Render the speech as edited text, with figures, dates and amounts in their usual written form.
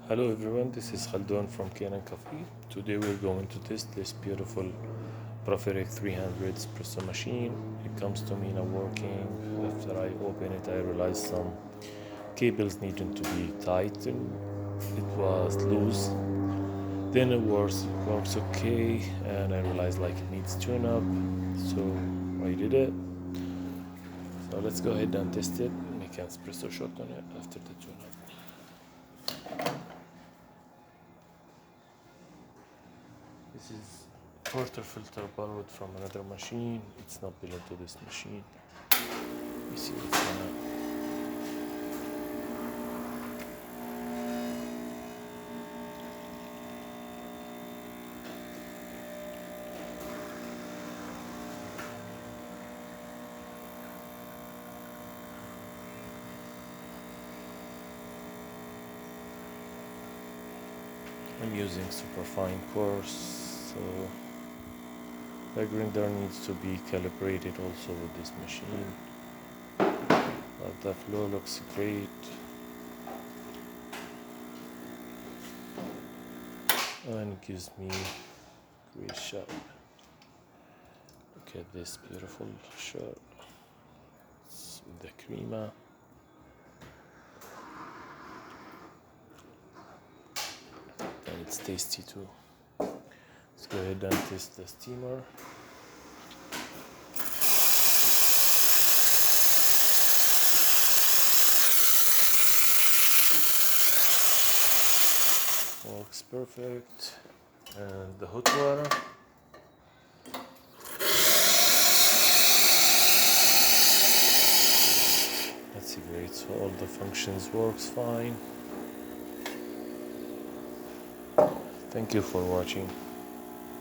Hello everyone, this is Khaldun from Kanen Coffee. Today we're going to test this beautiful Profitec 300 espresso machine. It comes to me now working. After I open it, I realized some cables needed to be tightened. It was loose. Then it works okay, and I realized like it needs tune up. So I did it. So let's go ahead and test it. Make an espresso shot on it after the tune up. This is porter filter borrowed from another machine. It's not belong to this machine. You see what's going on. I'm using superfine coarse, so the grinder needs to be calibrated also with this machine. But the flow looks great. And it gives me great shot. Look at this beautiful shot. It's with the crema. And it's tasty too. Let's go ahead and test the steamer. Works perfect. And the hot water. That's great. So all the functions works fine. Thank you for watching.